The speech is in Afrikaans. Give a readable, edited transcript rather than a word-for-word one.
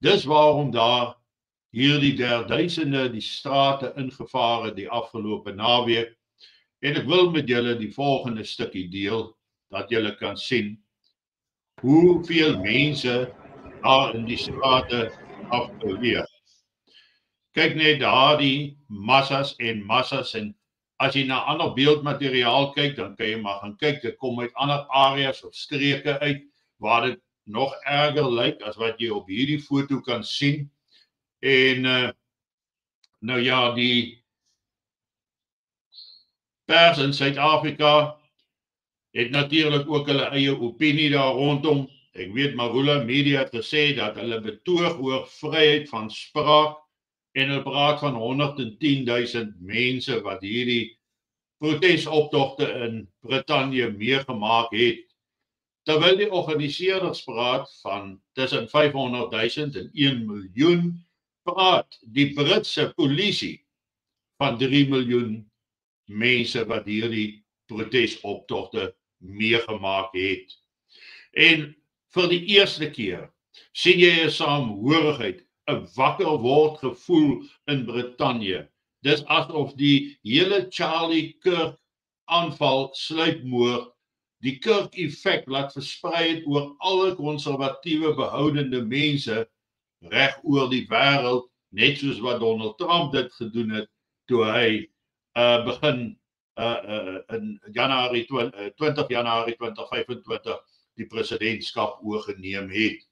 Dis waarom daar hierdie duisende die strate ingevaar het die afgelope naweek. En ek wil met julle die volgende stukkie deel, dat julle kan sien hoeveel mense daar in die strate afbeweeg. Kyk net daar die massas en as jy na ander beeldmateriaal kyk, dan kan jy maar gaan kyk, dit kom uit ander areas of streke uit, waar dit nog erger lyk as wat jy op hierdie foto kan sien. En nou ja, die pers in Suid-Afrika het natuurlik ook hulle eie opinie daar rondom. Ek weet Marula Media het gesê dat hulle betoog oor vryheid van spraak en hulle praat van 110,000 mense wat hierdie protesoptogte in Brittanje meegemaak het. Terwyl die organiseerders praat van tussen 500,000 en 1 miljoen, praat die Britse polisie van 3 miljoen mense wat hierdie protesoptogte meegemaak het. En vir die eerste keer sien jy 'n saamhorigheid, 'n wakker word gevoel in Brittanje. Dis asof die hele Charlie Kirk aanval sluipmoord die Kirk-effek laat versprei het oor alle konservatiewe behoudende mense reg oor die wêreld, net soos wat Donald Trump dit gedoen het toe hy begin in 20 Januarie 2025 die presidentskap oorgeneem het.